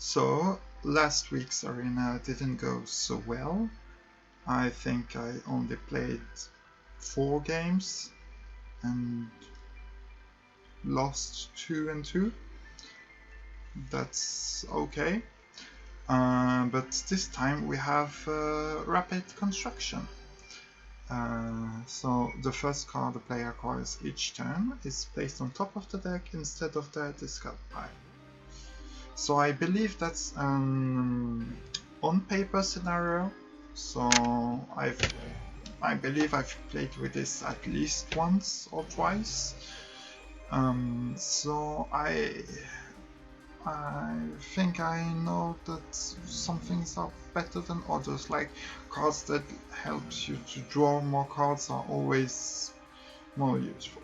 So, last week's arena didn't go so well. I think I only played 4 games and lost 2 and 2. That's okay. But this time we have rapid construction. So the first card the player acquires each turn is placed on top of the deck instead of the discard pile. So I believe that's an on-paper scenario. So I believe I've played with this at least once or twice. So I think I know that some things are better than others, like cards that helps you to draw more cards are always more useful.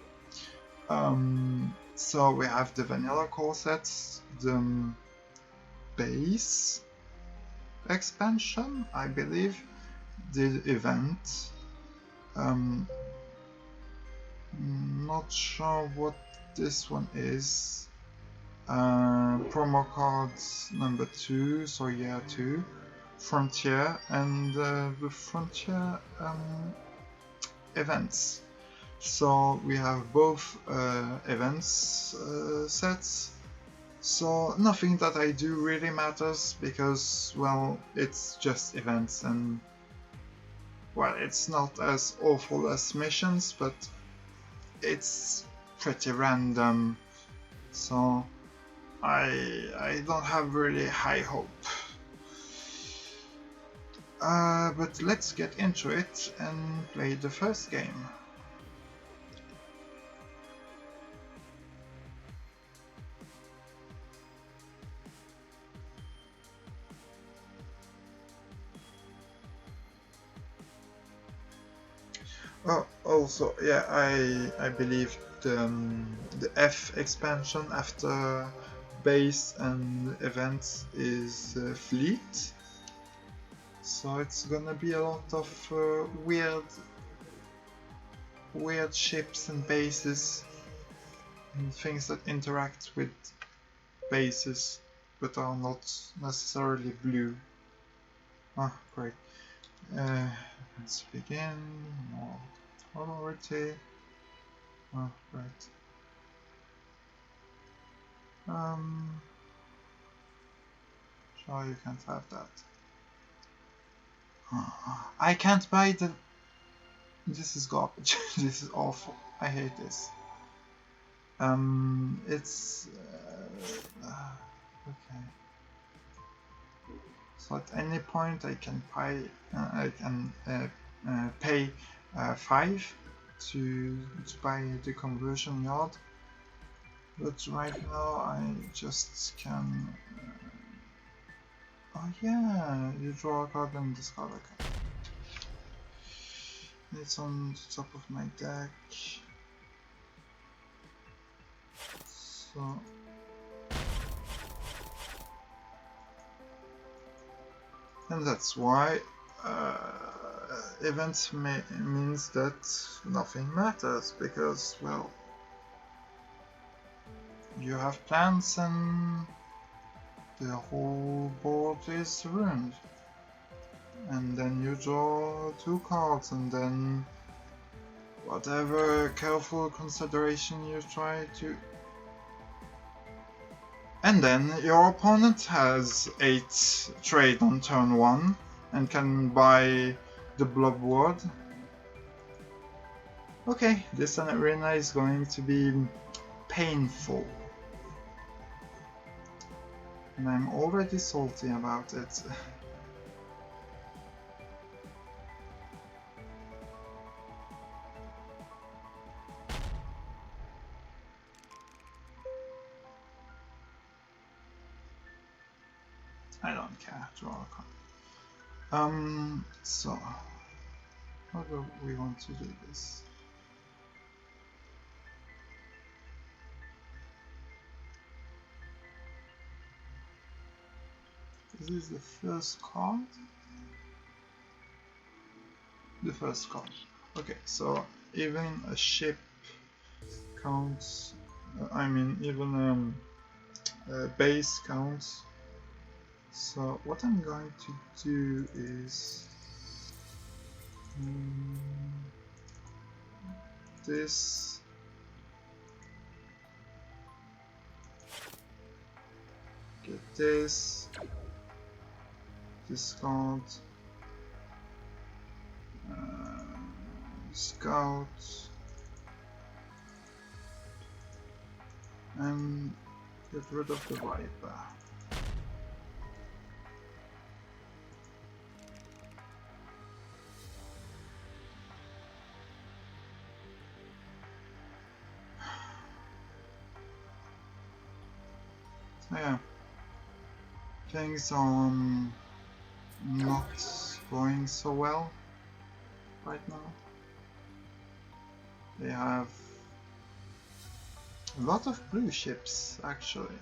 So we have the vanilla core sets, the base expansion, I believe, the event. Not sure what this one is. Promo cards number 2, so yeah, 2. Frontier and the Frontier events. So we have both events sets. So nothing that I do really matters because, well, it's just events and, well, it's not as awful as missions, but it's pretty random. So I don't have really high hope. But let's get into it and play the first game. Oh, also, yeah, I believe the F expansion after base and events is fleet. So it's gonna be a lot of weird ships and bases and things that interact with bases but are not necessarily blue. Ah, great. Let's begin. More authority. Oh, right. Sure, you can't have that. I can't buy the... This is garbage. This is awful. I hate this. It's... okay. So at any point I can pay 5 to buy the conversion yard, but right now I just can... oh yeah, you draw a card and discard a card. It's on the top of my deck. So... and that's why events means that nothing matters, because, well, you have plans and the whole board is ruined. And then you draw 2 cards, and then whatever careful consideration you try to... and then your opponent has 8 trade on turn 1 and can buy the Blob Ward. Okay, this arena is going to be painful. And I'm already salty about it. I don't care, draw a card. So how do we want to do this? This is the first card. The first card. Okay, so even a ship counts. I mean, even a base counts. So what I'm going to do is this. Get this. Discard. Scout. And get rid of the Viper. So yeah, things are not going so well right now. They have a lot of blue ships actually.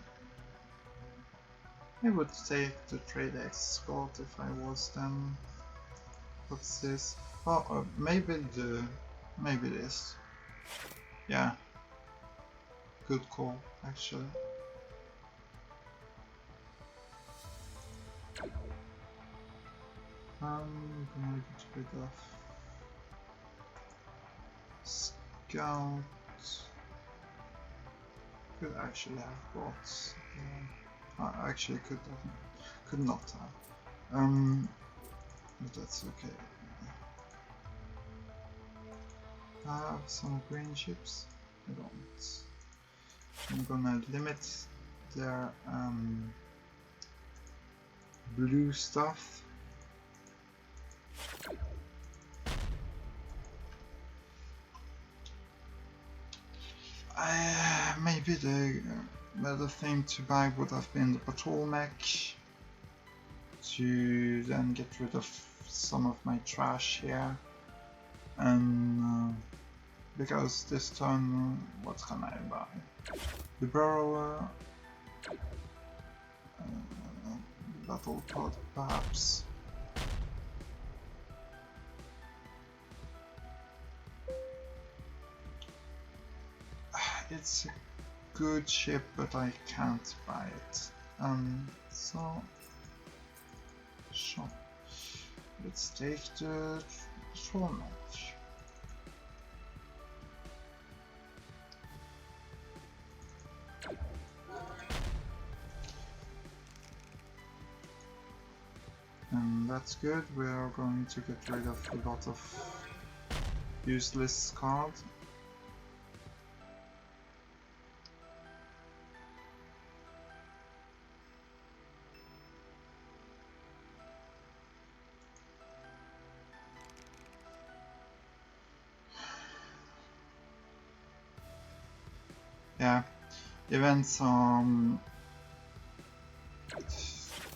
I would take the trade escort if I was them. What's this? Oh, maybe this. Yeah, good call actually. I'm gonna get rid of Scout. Could actually have bots. I actually could not have. But that's okay. I have some green ships. I don't. I'm gonna limit their blue stuff. Maybe the better thing to buy would have been the patrol mech to then get rid of some of my trash here, and because this turn, what can I buy? The burrower, battle pod perhaps. It's a good ship, but I can't buy it. So sure. Let's take the patrol match. And that's good. We are going to get rid of a lot of useless cards. Yeah, events are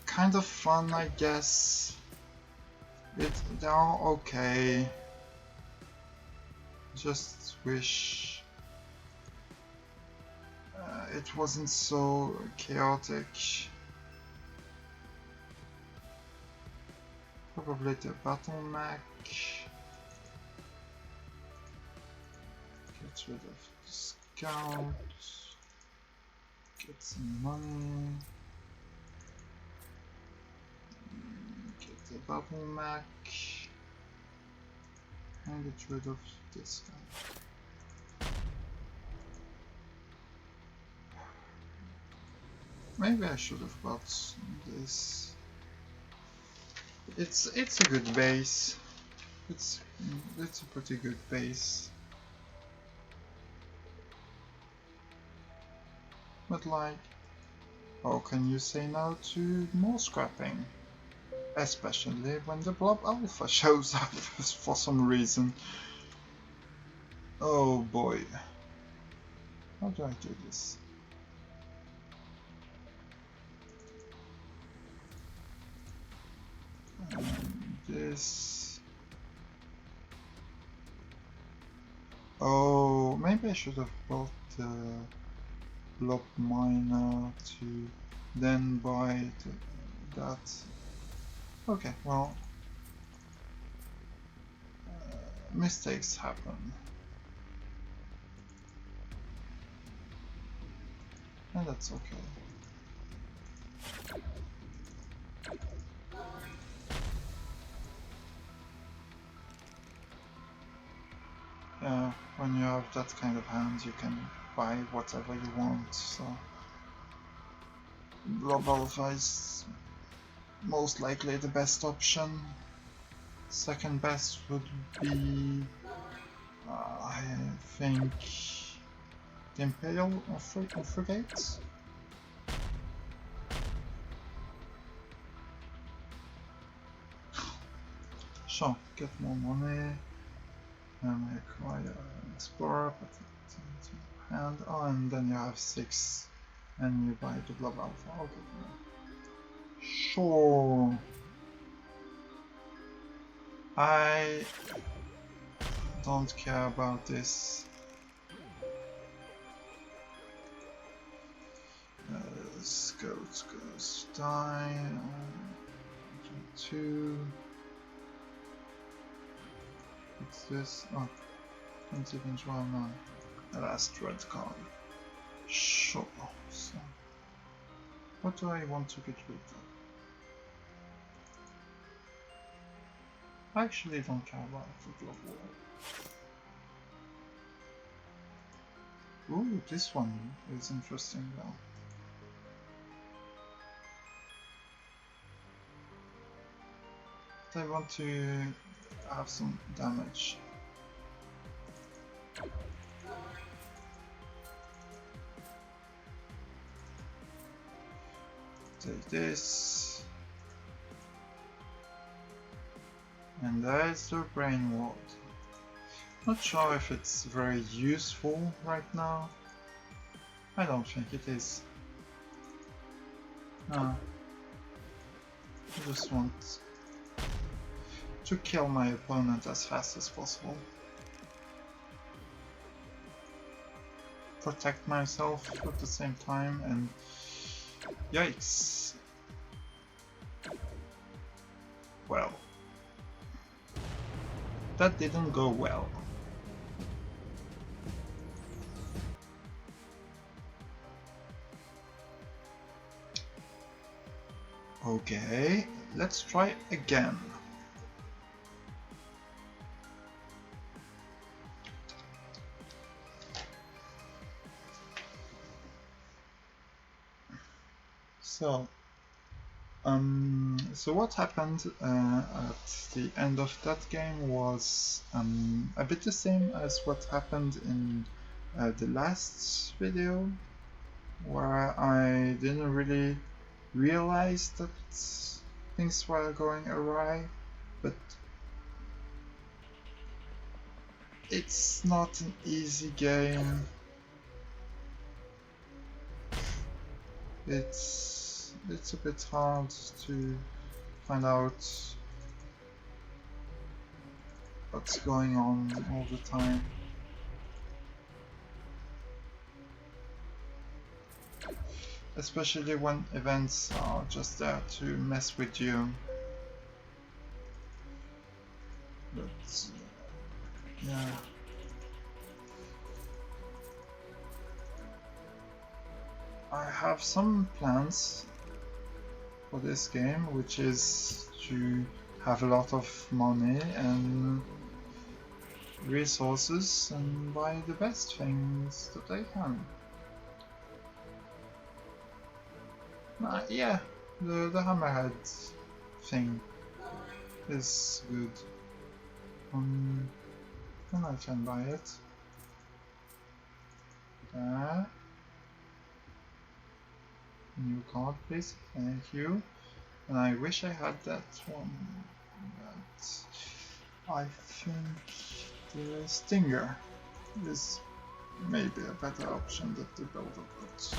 kind of fun, I guess. They are okay. Just wish it wasn't so chaotic. Probably the battle mech. Get rid of the scout. Get some money. Get the battle mech. And get rid of this guy. Maybe I should have bought this. It's a good base. It's a pretty good base. But like, how can you say no to more scrapping? Especially when the Blob Alpha shows up for some reason. Oh boy. How do I do this? This... Oh, maybe I should have bought the Blob Miner to then buy that. Okay, well, mistakes happen. And that's okay. when you have that kind of hand, you can buy whatever you want. So Blob Alpha is most likely the best option. Second best would be, I think, the Imperial Frigate. Sure, get more money. And acquire an Explorer, but and oh, and then you have 6, and you buy the Blob Alpha. Okay, sure. I don't care about this. Scouts goes die. 2. What's this? Oh, 20 control now. The last red card. Sure. So, what do I want to get rid of? I actually don't care about the global war. Ooh, this one is interesting though. I want to have some damage. Take this. And there's the brain ward. Not sure if it's very useful right now. I don't think it is. No. I just want to kill my opponent as fast as possible. Protect myself at the same time, and yikes. Well, that didn't go well. Okay, let's try again. So what happened at the end of that game was a bit the same as what happened in the last video, where I didn't really realize that things were going awry, but it's not an easy game. It's a bit hard to find out what's going on all the time. Especially when events are just there to mess with you. But yeah. I have some plans for this game, which is to have a lot of money and resources and buy the best things that I can. Yeah, the hammerhead thing is good. And I can buy it. There. New card, please. Thank you. And I wish I had that one, but I think the Stinger is maybe a better option than the Builder Bot.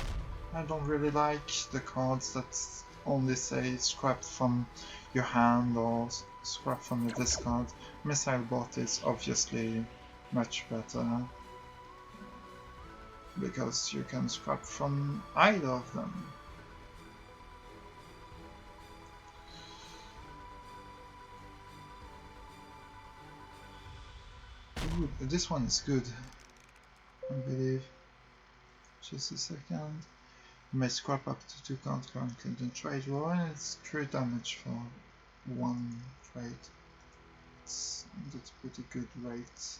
I don't really like the cards that only say scrap from your hand or scrap from your discard. Missile Bot is obviously much better, because you can scrap from either of them. Ooh, this one is good, I believe. Just a second. You may scrap up to 2 cards currently in the trade roll, and it's 3 damage for 1 trade. That's a pretty good rate.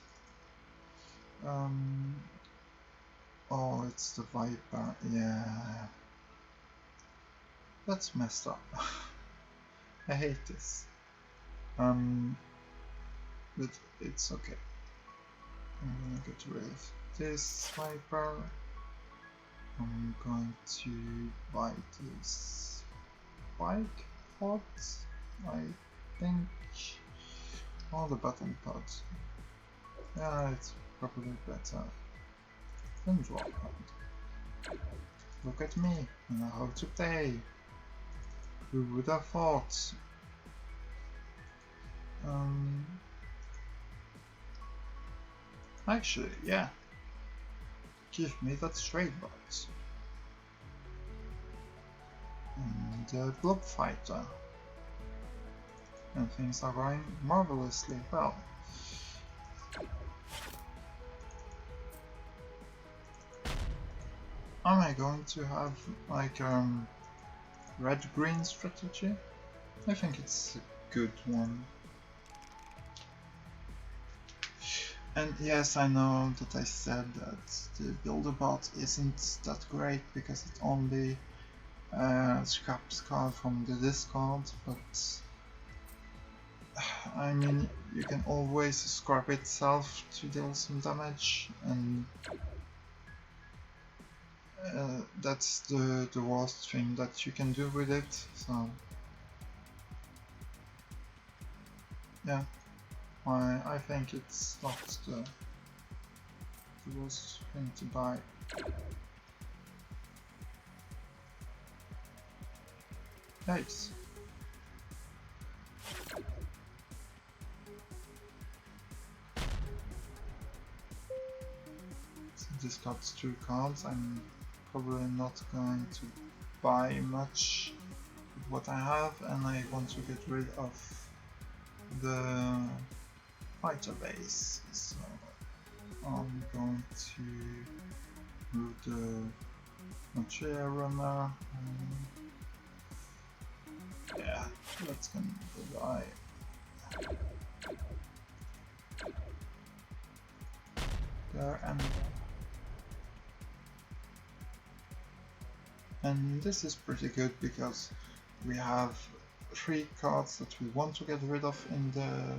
Um, oh, it's the Viper. Yeah, that's messed up. I hate this. But it's okay. I'm gonna get rid of this Viper. I'm going to buy this bike pod, I think. All the button pods. Yeah, it's probably better than drop pod. Look at me, I know how to play. Who would have thought? Actually, yeah. Give me that straight box. And the Blob Fighter. And things are going marvelously well. Am I going to have like red-green strategy? I think it's a good one. And yes, I know that I said that the Builderbot isn't that great because it only scraps card from the discard, but I mean, you can always scrap itself to deal some damage, and that's the worst thing that you can do with it, so yeah, I think it's not the worst thing to buy. Yikes. So this got 2 cards. I'm probably not going to buy much with what I have, and I want to get rid of the fighter base, so I'm going to move the Magia runner. Yeah, that's gonna die. There and this is pretty good because we have 3 cards that we want to get rid of in the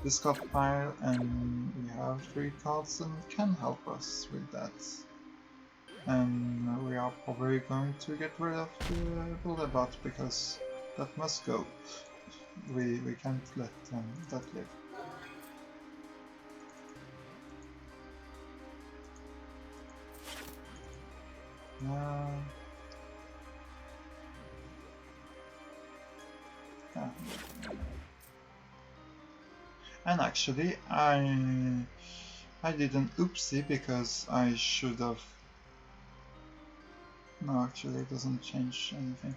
discard pile, and we have 3 cards that can help us with that. And we are probably going to get rid of the Builderbot because that must go. We can't let that live. Yeah. And actually, I did an oopsie because I should have. No, actually, it doesn't change anything.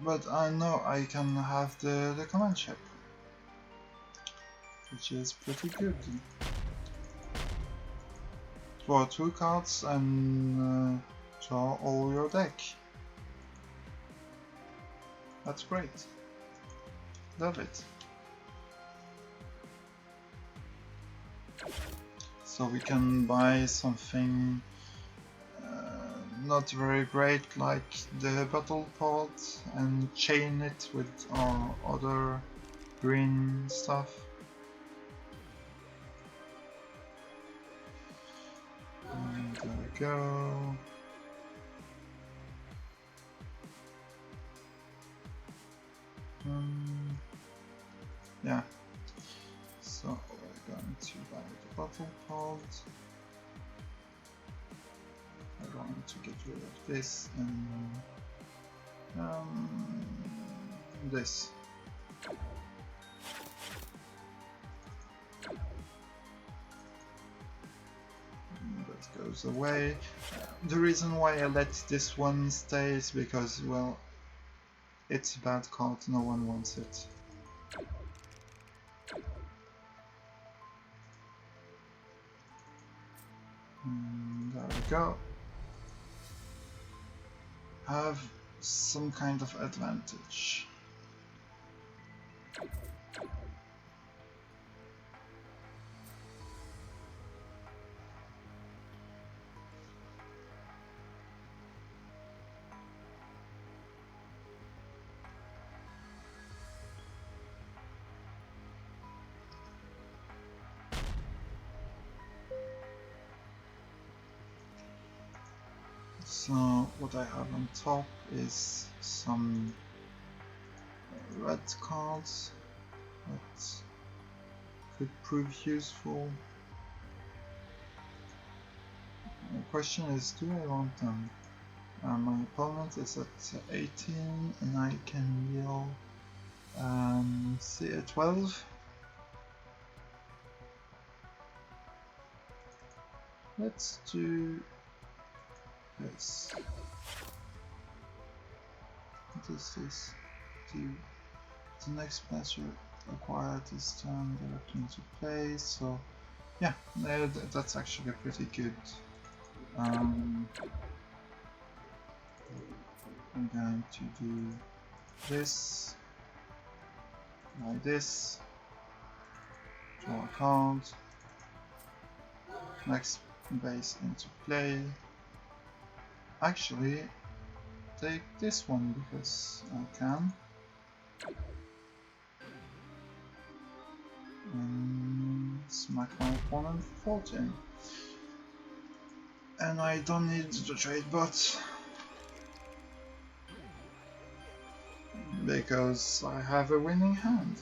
But I know I can have the command ship, which is pretty good. Draw 2 cards and draw all your deck. That's great. Love it. So we can buy something not very great like the battle pod and chain it with our other green stuff. And there we go. Yeah. So we're going to buy the battle pod. I'm going to get rid of this and this. That goes away. The reason why I let this one stay is because, well, it's a bad card, no one wants it. There we go. Have some kind of advantage. So what I have on top is some red cards that could prove useful. The question is, do I want them? My opponent is at 18 and I can deal say a 12. Let's do this. What is this? The next pleasure acquired this turn directly into play, so yeah, that's actually pretty good. I'm going to do this, like this, draw a card, next base into play. Actually, take this one because I can. And smack my opponent for 14. And I don't need the trade bot because I have a winning hand.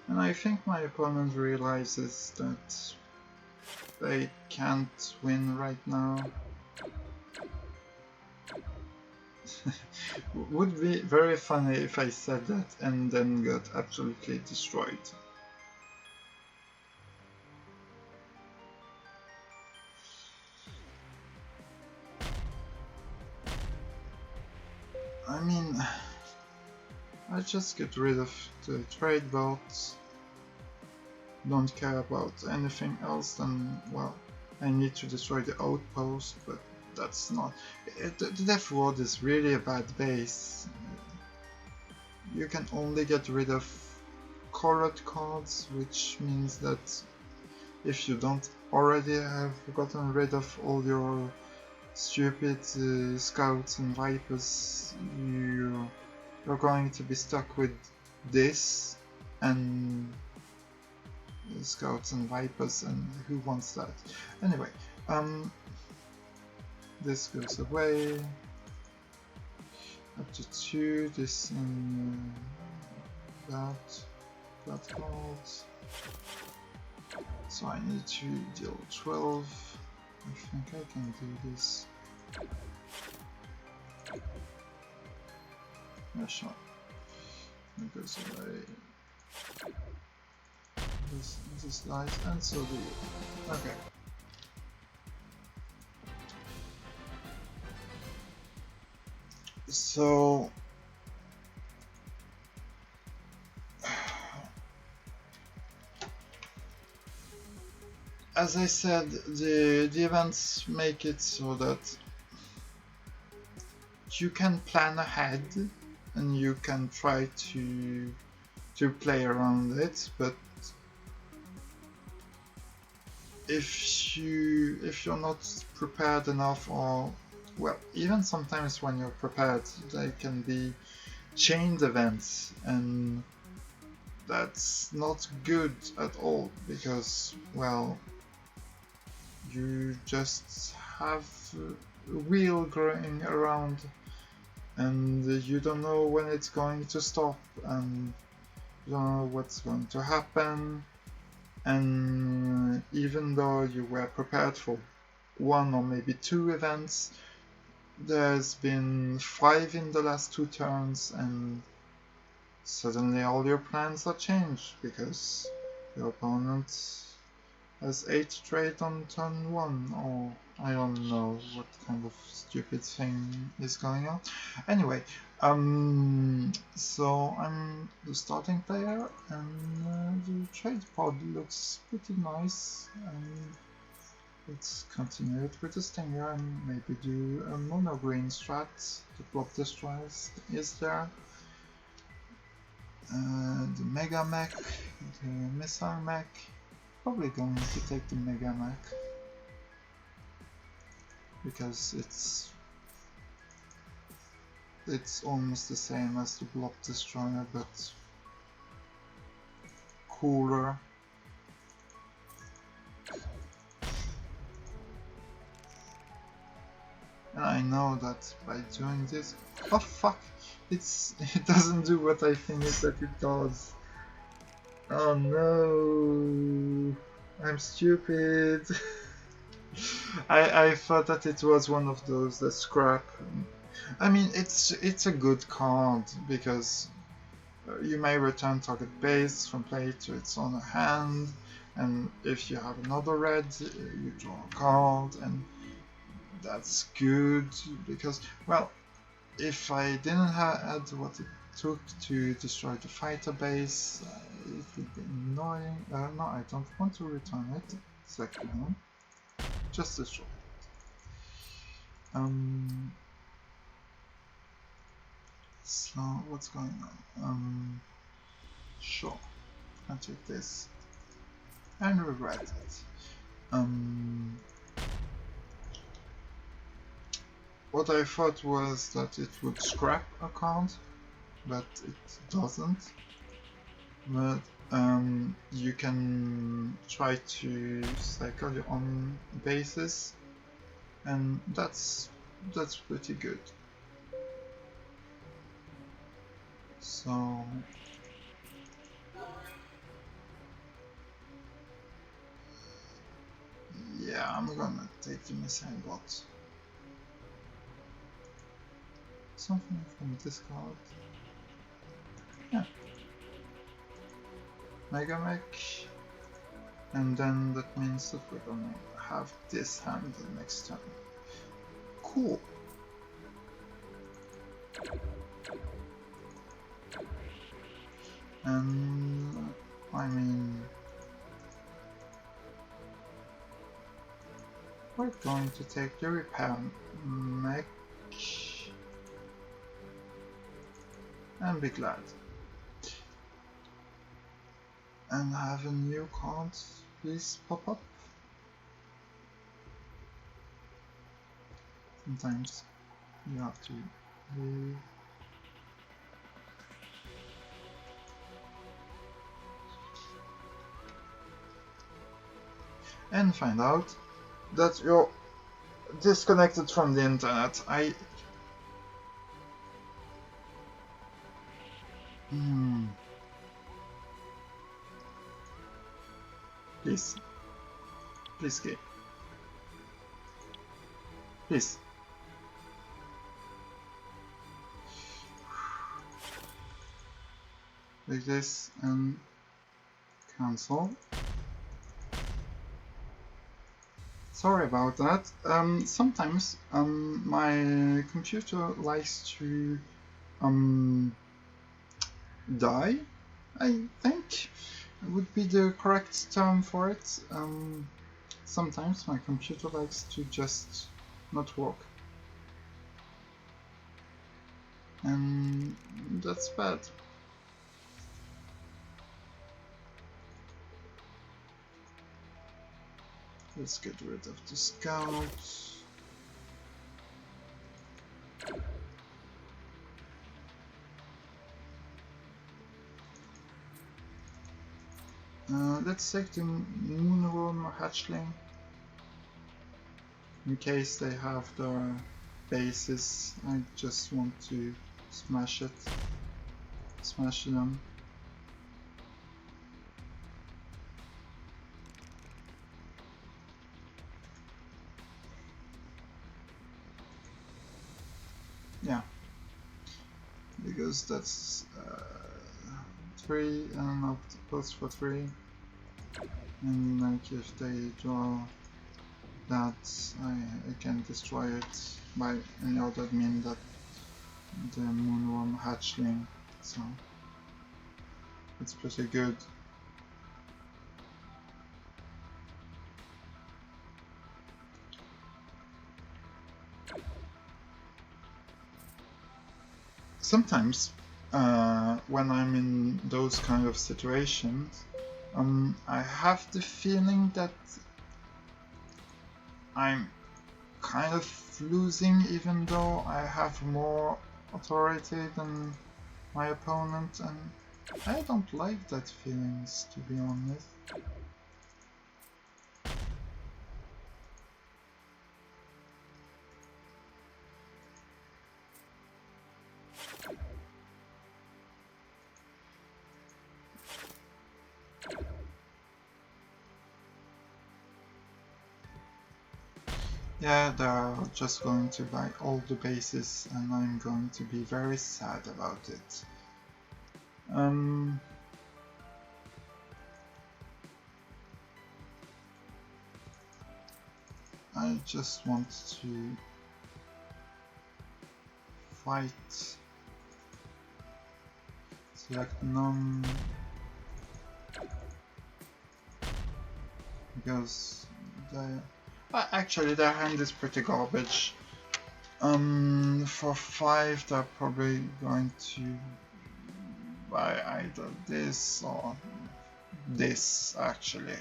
And I think my opponent realizes that they can't win right now. Would be very funny if I said that and then got absolutely destroyed. I mean, I just get rid of the trade bots. Don't care about anything else, then, well, I need to destroy the outpost, but that's not... The Death Ward is really a bad base. You can only get rid of colored cards, which means that if you don't already have gotten rid of all your stupid scouts and vipers, you're going to be stuck with this and scouts and vipers, and who wants that? Anyway, this goes away. Up to 2, this and that cards. So I need to deal 12. I think I can do this. Yeah, sure. It goes away. This dies, and so do you. Okay. So as I said, the events make it so that you can plan ahead and you can try to play around it, but if you're not prepared enough, or well, even sometimes when you're prepared, they can be chained events, and that's not good at all, because, well, you just have a wheel going around and you don't know when it's going to stop, and you don't know what's going to happen. And even though you were prepared for 1 or maybe 2 events, there's been 5 in the last 2 turns, and suddenly all your plans are changed because your opponent has 8 trade on turn 1, or I don't know what kind of stupid thing is going on. Anyway, so I'm the starting player, and the trade pod looks pretty nice, and let's continue it with the Stinger and maybe do a mono green strat. The block destroys is there. The Mega Mech, the Missile Mech. Probably going to take the Mega Mech because it's it's almost the same as the Blob Destroyer, but cooler. And I know that by doing this... Oh fuck! It doesn't do what I think that it does. Oh no! I'm stupid! I thought that it was one of those that scrap. I mean, it's a good card because you may return target base from play to its owner hand, and if you have another red, you draw a card, and that's good because, well, if I didn't add what it took to destroy the fighter base, it would be annoying. No, I don't want to return it. Second one. Just destroy it. So what's going on? Sure. I'll take this and regret it. What I thought was that it would scrap a card, but it doesn't. But you can try to cycle your own bases, and that's pretty good. So yeah, I'm gonna take the missile bot. Something from this card. Yeah. Mega Mech. And then that means that we're gonna have this hand the next turn. Cool. And I mean, we're going to take the repair mech and be glad. And have a new card please pop up. Sometimes you have to leave. And find out that you're disconnected from the internet. Please. Please, game. Please. Like this and cancel. Sorry about that. Sometimes my computer likes to die, I think would be the correct term for it. Sometimes my computer likes to just not work. And that's bad. Let's get rid of the scout. Let's take the Moonworm hatchling. In case they have their bases, I just want to smash it. Smash them. Yeah, because that's 3 and octopus for 3, and like if they draw that, I can destroy it by any other mean that the Moonworm hatchling, so it's pretty good. Sometimes, when I'm in those kind of situations, I have the feeling that I'm kind of losing, even though I have more authority than my opponent, and I don't like that feelings, to be honest. Yeah, they're just going to buy all the bases and I'm going to be very sad about it. I just want to fight, select none, because actually their hand is pretty garbage. For 5 they're probably going to buy either this or this actually.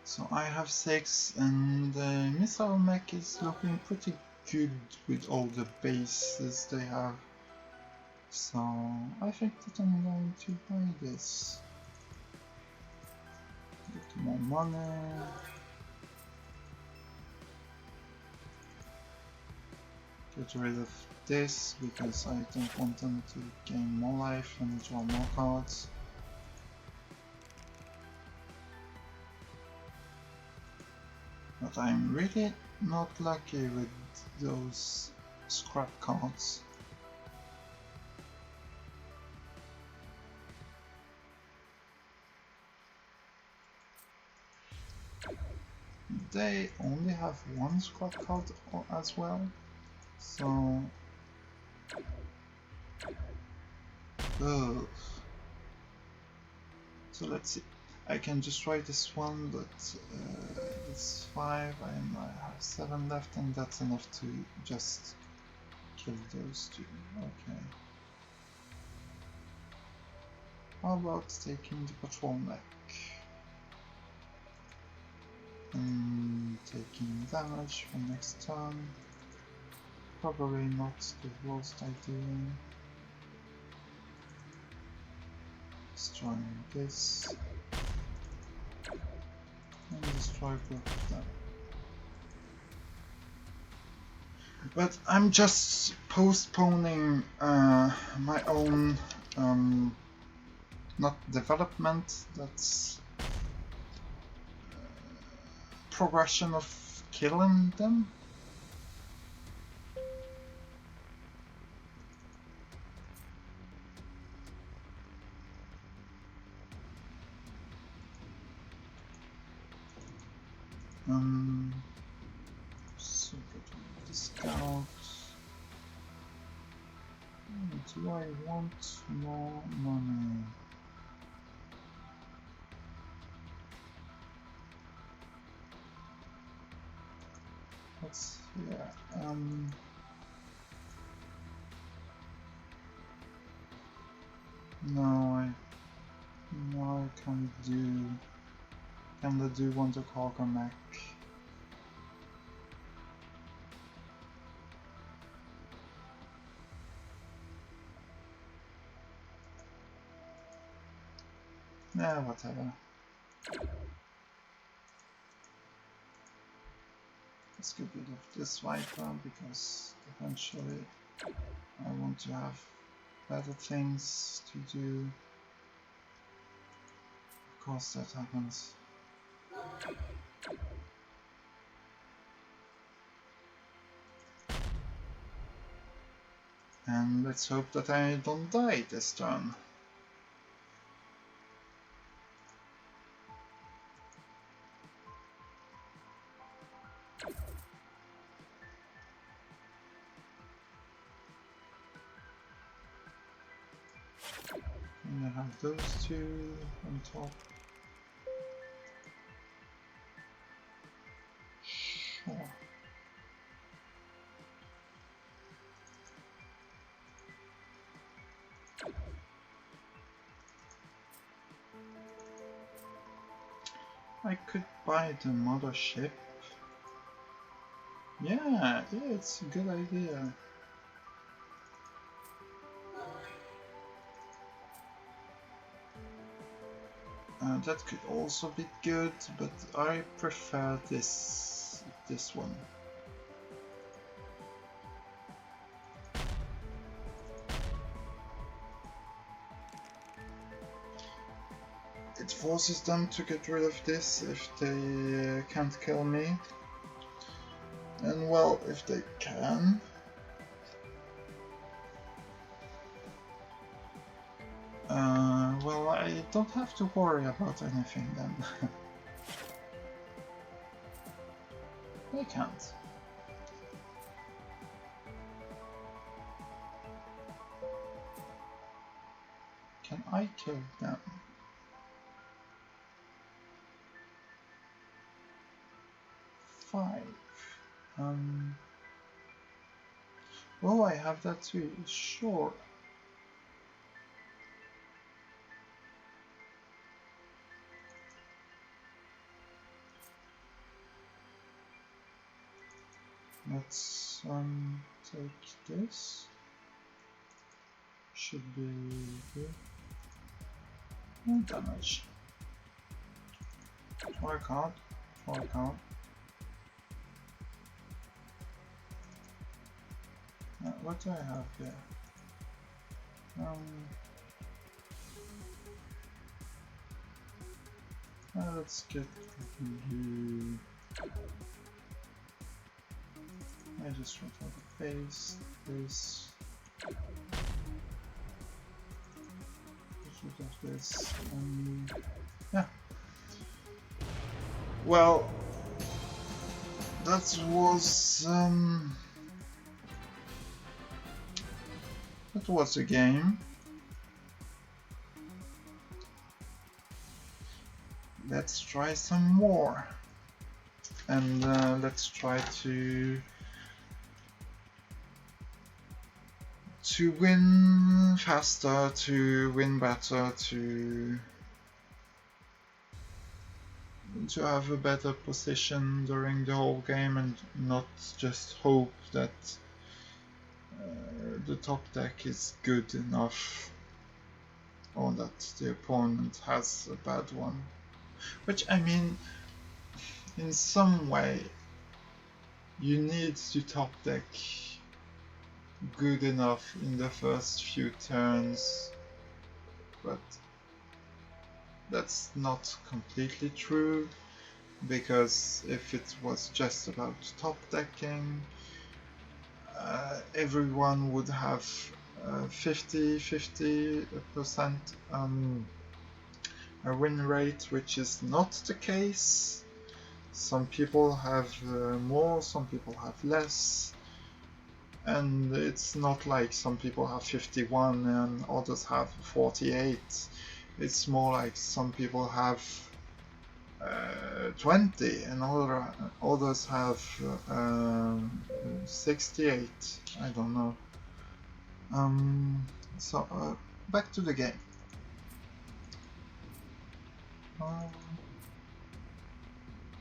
So I have 6 and the missile mech is looking pretty good with all the bases they have. So I think that I'm going to buy this. Get more money. Get rid of this because I don't want them to gain more life and draw more cards. But I'm really not lucky with those scrap cards. They only have one scrap card as well, so... Ugh. So let's see. I can destroy this one, but it's 5 and I have 7 left, and that's enough to just kill those 2. Okay. How about taking the patrol mech? And taking damage for next turn. Probably not the worst idea. Destroying this. And destroy both of them. But I'm just postponing my own not development, that's progression of killing them. So the scout. Do I want more money? Let's no, I can't do. Can I do Wonder Cargo mech? Yeah, whatever. Let's get rid of this Viper because eventually I want to have better things to do. Of course that happens. And let's hope that I don't die this turn. And I have those 2 on top. Sure. I could buy the mothership. Yeah, it's a good idea. That could also be good, but I prefer this one. It forces them to get rid of this if they can't kill me. And well, if they can... well, I don't have to worry about anything then. They can't. Can I kill them? Five. Oh, I have that too. Sure. Let's take this. Should be good. And damage. Or I can't. Or I can't. What do I have here? Let's get you. I just want to have a face. This. Get rid of this. Yeah. Well, that was a game. Let's try some more, and let's try to win faster, to win better, to have a better position during the whole game, and not just hope that the top deck is good enough or that the opponent has a bad one. Which, I mean, in some way, you need to top deck good enough in the first few turns, but that's not completely true, because if it was just about top decking, everyone would have 50% a win rate, which is not the case. Some people have more, some people have less, and it's not like some people have 51 and others have 48. It's more like some people have 20 and others have 68. I don't know. So back to the game.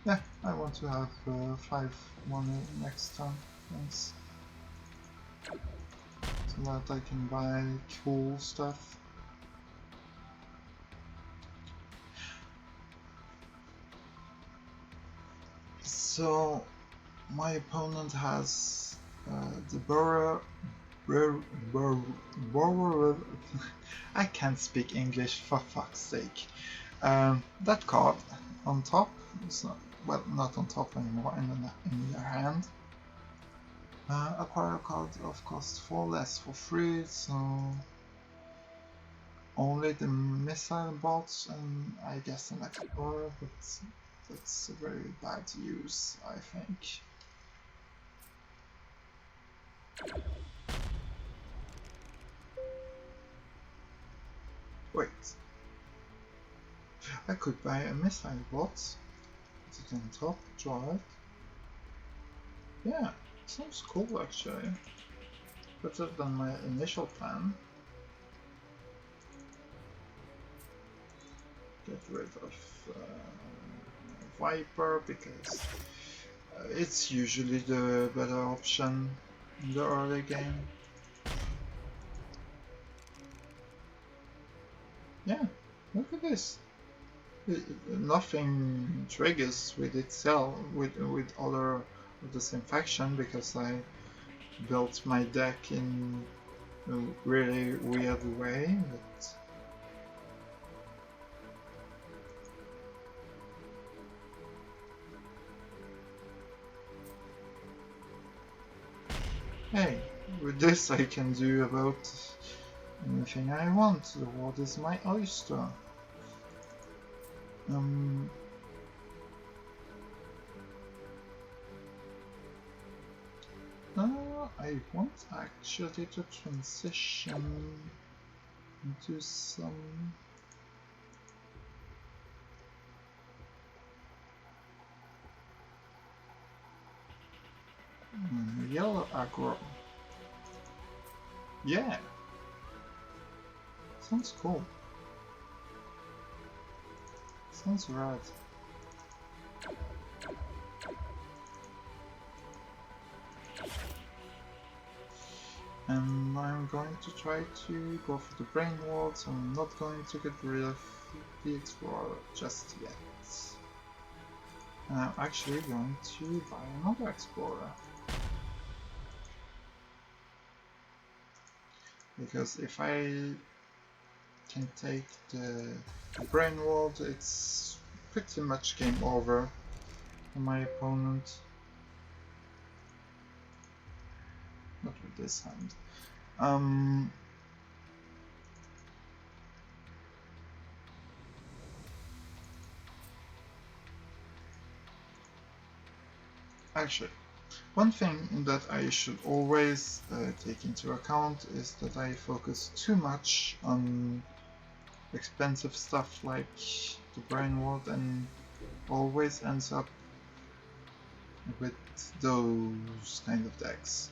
Yeah, I want to have 5 money next time. Thanks. So that I can buy cool stuff. So my opponent has the Burrow. I can't speak English, for fuck's sake. That card on top, so, well, not on top anymore, in their hand. Acquire a card of cost 4 less for free, so only the missile bots and I guess an explorer, but that's a very bad use, I think. Wait. I could buy a missile bot, put it on top, draw it. Yeah, sounds cool actually. Better than my initial plan. Get rid of Viper because it's usually the better option in the early game. Yeah, look at this. Nothing triggers with itself with other of the same faction because I built my deck in a really weird way. But hey, with this I can do about anything I want. The world is my oyster. I want actually to transition into some yellow aggro. Yeah, sounds cool. Sounds rad. And I'm going to try to go for the brain ward, so I'm not going to get rid of the explorer just yet. And I'm actually going to buy another explorer. Because if I can take the brain ward, it's pretty much game over for my opponent. Not with this hand. Actually, one thing that I should always take into account is that I focus too much on expensive stuff like the brain ward and always ends up with those kind of decks.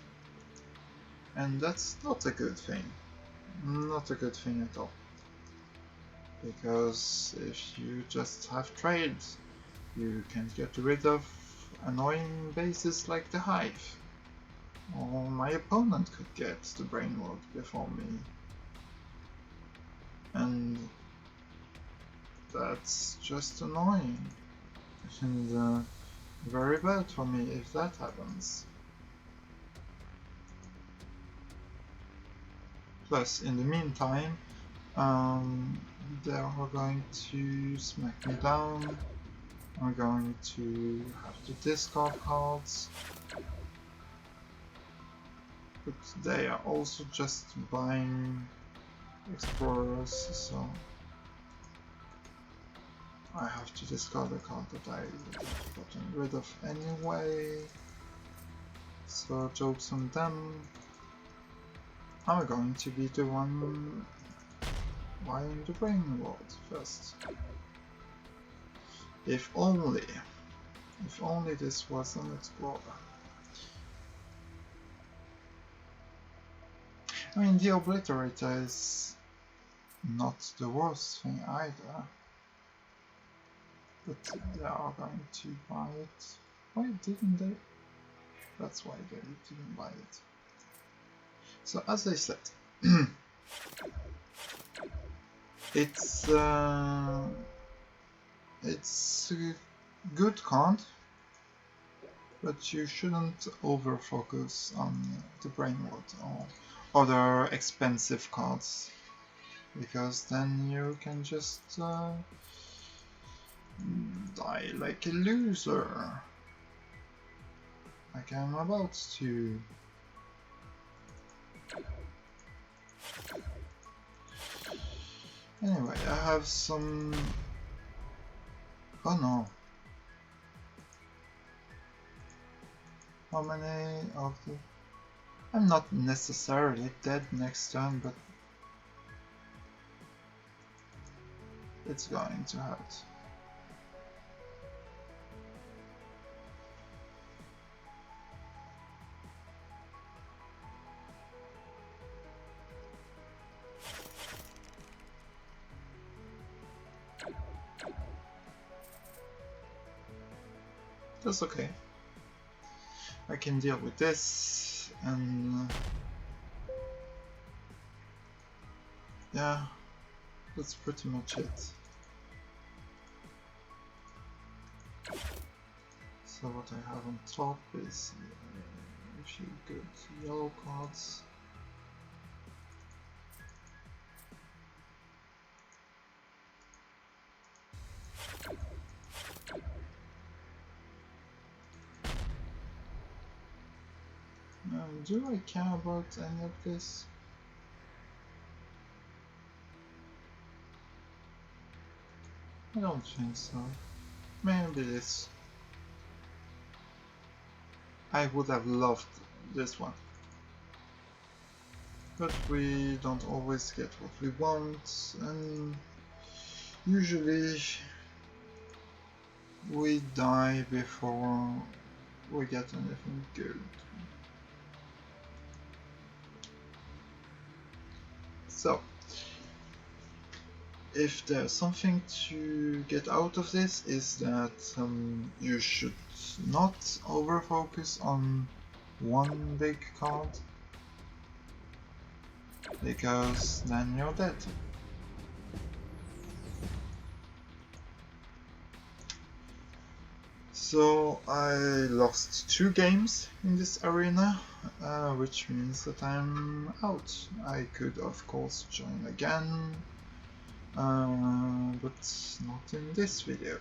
And that's not a good thing. Not a good thing at all. Because if you just have trade, you can get rid of annoying bases like the Hive. Or my opponent could get the brain ward before me. And that's just annoying. And very bad for me if that happens. Plus, in the meantime, they are going to smack me down. I'm going to have to discard cards. But they are also just buying explorers, so I have to discard a card that I would have gotten rid of anyway. So jokes on them. I'm going to be the one buying the brain ward first. If only this was an explorer. I mean, the Obliterator is not the worst thing either. But they are going to buy it. Why didn't they? That's why they didn't buy it. So as I said, it's a good card, but you shouldn't over focus on the brain ward or other expensive cards, because then you can just die like a loser, like I'm about to. Anyway, I have some... Oh no. How many of the... I'm not necessarily dead next turn, but it's going to hurt. that's okay. I can deal with this, and yeah, that's pretty much it. So what I have on top is a few good yellow cards. Do I care about any of this? I don't think so. Maybe this. I would have loved this one. But we don't always get what we want, and usually we die before we get anything good. So, if there's something to get out of this, is that you should not over-focus on one big card, because then you're dead. So I lost 2 games in this arena, which means that I'm out. I could of course join again, but not in this video.